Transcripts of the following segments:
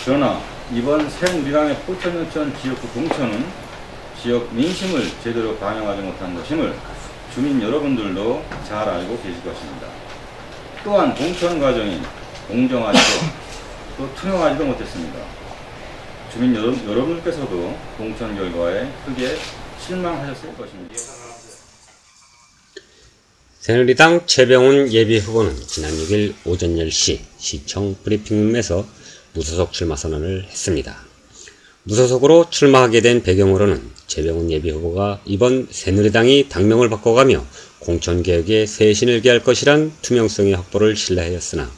그러나 이번 새누리당의 포천연천 지역구 공천은 지역 민심을 제대로 반영하지 못한 것임을 주민 여러분들도 잘 알고 계실 것입니다. 또한 공천 과정이 공정하지도 또 투명하지도 못했습니다. 주민 여러분께서도 공천 결과에 크게 실망하셨을 것입니다. 새누리당 최병훈 예비후보는 지난 6일 오전 10시 시청 브리핑룸에서 무소속 출마 선언을 했습니다. 무소속으로 출마하게 된 배경으로는 최병훈 예비후보가 이번 새누리당이 당명을 바꿔가며 공천개혁에 쇄신을 기할 것이란 투명성의 확보를 신뢰하였으나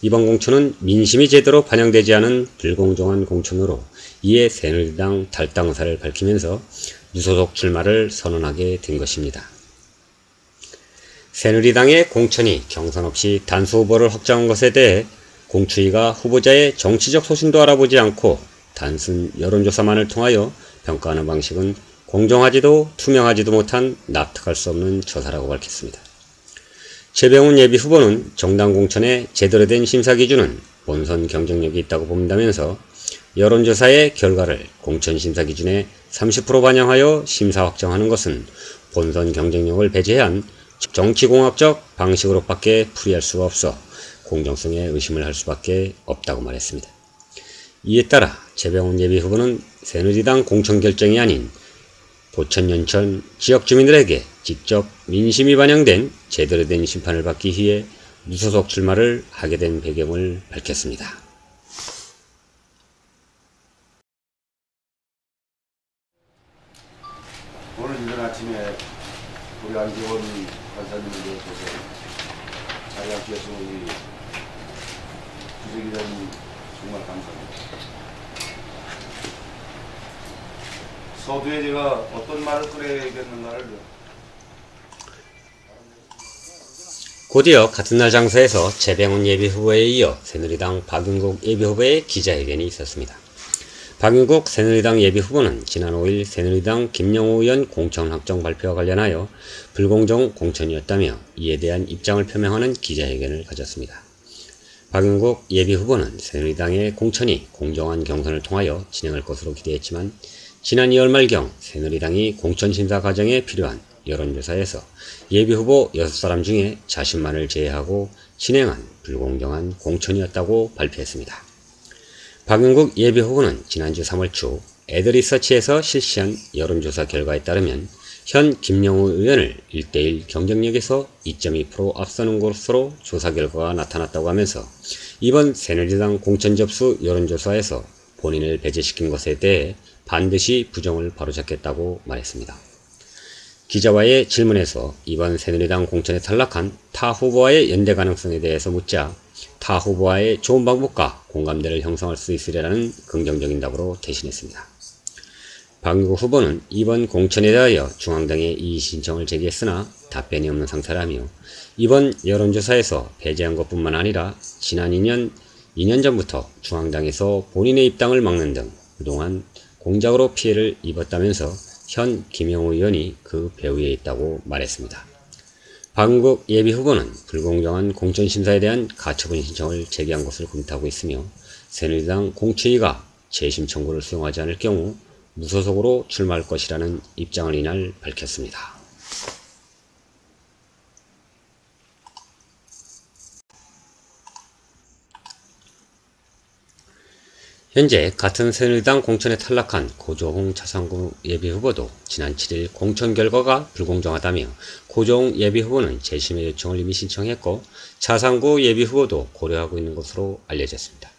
이번 공천은 민심이 제대로 반영되지 않은 불공정한 공천으로 이에 새누리당 탈당 의사를 밝히면서 무소속 출마를 선언하게 된 것입니다. 새누리당의 공천이 경선 없이 단수 후보를 확정한 것에 대해 공추위가 후보자의 정치적 소신도 알아보지 않고 단순 여론조사만을 통하여 평가하는 방식은 공정하지도 투명하지도 못한 납득할 수 없는 처사라고 밝혔습니다. 최병훈 예비후보는 정당 공천의 제대로 된 심사 기준은 본선 경쟁력이 있다고 본다면서 여론조사의 결과를 공천 심사 기준에 30% 반영하여 심사 확정하는 것은 본선 경쟁력을 배제한 정치공학적 방식으로밖에 풀이할 수가 없어 공정성에 의심을 할 수밖에 없다고 말했습니다. 이에 따라 최병훈 예비후보는 새누리당 공천 결정이 아닌 포천연천 지역 주민들에게 직접 민심이 반영된 제대로 된 심판을 받기 위해 무소속 출마를 하게 된 배경을 밝혔습니다. 오늘 이른 아침에 우리 안재원 간사님을 비롯해서 자유한국에서 우리 주석이라는 정말 감사합니다. 서두에 제가 어떤 말을 꺼내겠는가를 곧이어 같은 날 장소에서 최병훈 예비후보에 이어 새누리당 박윤국 예비후보의 기자회견이 있었습니다. 박윤국 새누리당 예비후보는 지난 5일 새누리당 김영우 의원 공천 확정 발표와 관련하여 불공정 공천이었다며 이에 대한 입장을 표명하는 기자회견을 가졌습니다. 박윤국 예비후보는 새누리당의 공천이 공정한 경선을 통하여 진행할 것으로 기대했지만 지난 2월 말경 새누리당이 공천심사 과정에 필요한 여론조사에서 예비후보 6사람 중에 자신만을 제외하고 진행한 불공정한 공천이었다고 발표했습니다. 박윤국 예비후보는 지난주 3월 초 애드리서치에서 실시한 여론조사 결과에 따르면 현 김영우 의원을 1대1 경쟁력에서 2.2% 앞서는 것으로 조사 결과가 나타났다고 하면서 이번 새누리당 공천 접수 여론조사에서 본인을 배제시킨 것에 대해 반드시 부정을 바로잡겠다고 말했습니다. 기자와의 질문에서 이번 새누리당 공천에 탈락한 타 후보와의 연대 가능성에 대해서 묻자 타 후보와의 좋은 방법과 공감대를 형성할 수 있으리라는 긍정적인 답으로 대신했습니다. 박윤국 후보는 이번 공천에 대하여 중앙당에 이의 신청을 제기했으나 답변이 없는 상태라며 이번 여론조사에서 배제한 것뿐만 아니라 지난 2년 전부터 중앙당에서 본인의 입당을 막는 등 그동안 공작으로 피해를 입었다면서 현 김영우 의원이 그 배후에 있다고 말했습니다. 박윤국 예비후보는 불공정한 공천심사에 대한 가처분 신청을 제기한 것을 검토하고 있으며 새누리당 공추위가 재심 청구를 수용하지 않을 경우 무소속으로 출마할 것이라는 입장을 이날 밝혔습니다. 현재 같은 새누리당 공천에 탈락한 고조홍 차상구 예비후보도 지난 7일 공천 결과가 불공정하다며 고조홍 예비후보는 재심의 요청을 이미 신청했고 차상구 예비후보도 고려하고 있는 것으로 알려졌습니다.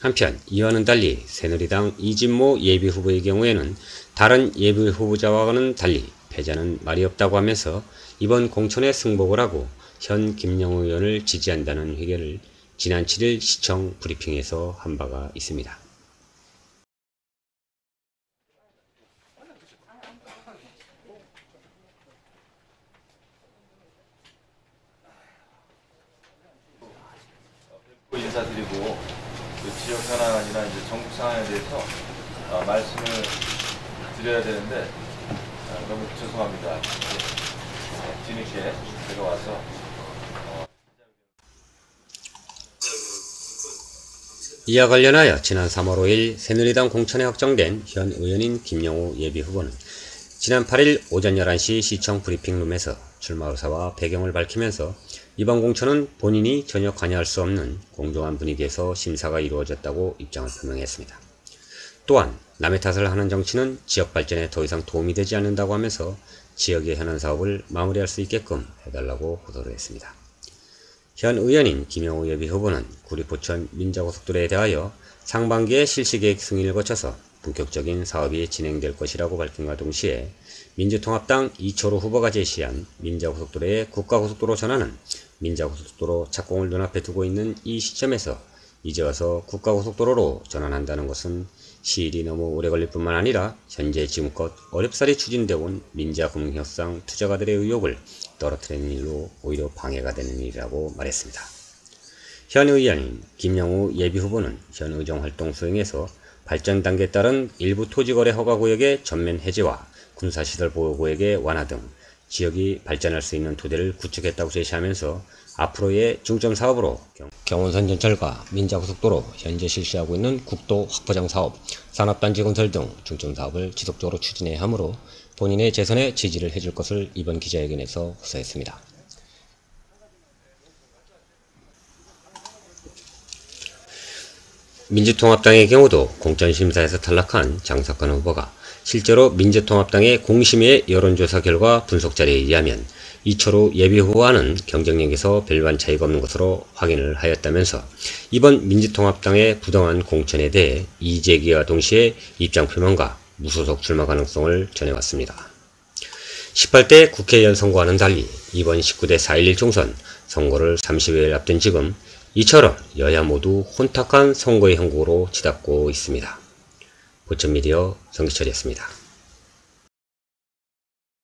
한편 이와는 달리 새누리당 이진모 예비후보의 경우에는 다른 예비후보자와는 달리 패자는 말이 없다고 하면서 이번 공천에 승복을 하고 현 김영우 의원을 지지한다는 회견을 지난 7일 시청 브리핑에서 한 바가 있습니다. 인사드리고 그 지역 현안이나 이제 전국 상황에 대해서 말씀을 드려야 되는데 너무 죄송합니다. 뒤늦게 제가 와서 이와 관련하여 지난 3월 5일 새누리당 공천에 확정된 현 의원인 김영우 예비후보는 지난 8일 오전 11시 시청 브리핑룸에서 출마 의사와 배경을 밝히면서 이번 공천은 본인이 전혀 관여할 수 없는 공정한 분위기에서 심사가 이루어졌다고 입장을 표명했습니다. 또한 남의 탓을 하는 정치는 지역 발전에 더 이상 도움이 되지 않는다고 하면서 지역의 현안 사업을 마무리할 수 있게끔 해달라고 호소를 했습니다. 현 의원인 김영우 예비후보는 구리포천 민자고속도로에 대하여 상반기에 실시계획 승인을 거쳐서 본격적인 사업이 진행될 것이라고 밝힌과 동시에 민주통합당 이철우 후보가 제시한 민자고속도로의 국가고속도로 전환은 민자고속도로 착공을 눈앞에 두고 있는 이 시점에서 이제 와서 국가고속도로로 전환한다는 것은 시일이 너무 오래 걸릴 뿐만 아니라 현재 지금껏 어렵사리 추진되어 온 민자금융협상 투자가들의 의욕을 떨어뜨리는 일로 오히려 방해가 되는 일이라고 말했습니다. 현 의원인 김영우 예비후보는 현 의정활동 수행에서 발전 단계에 따른 일부 토지거래 허가구역의 전면 해제와 군사시설 보호구역의 완화 등 지역이 발전할 수 있는 토대를 구축했다고 제시하면서 앞으로의 중점 사업으로 경운선 전철과 민자고속도로 현재 실시하고 있는 국도 확보장 사업, 산업단지 건설 등 중점 사업을 지속적으로 추진해야 하므로 본인의 재선에 지지를 해줄 것을 이번 기자회견에서 호소했습니다. 민주통합당의 경우도 공천심사에서 탈락한 장석환 후보가 실제로 민주통합당의 공심위의 여론조사 결과 분석 자료에 의하면 이철우 예비후보와는 경쟁력에서 별반 차이가 없는 것으로 확인을 하였다면서 이번 민주통합당의 부당한 공천에 대해 이의제기와 동시에 입장 표명과 무소속 출마 가능성을 전해왔습니다. 18대 국회의원 선거와는 달리 이번 19대 4.11 총선 선거를 30여일 앞둔 지금 이처럼 여야 모두 혼탁한 선거의 형국으로 치닫고 있습니다. 보천미디어 정기철이었습니다.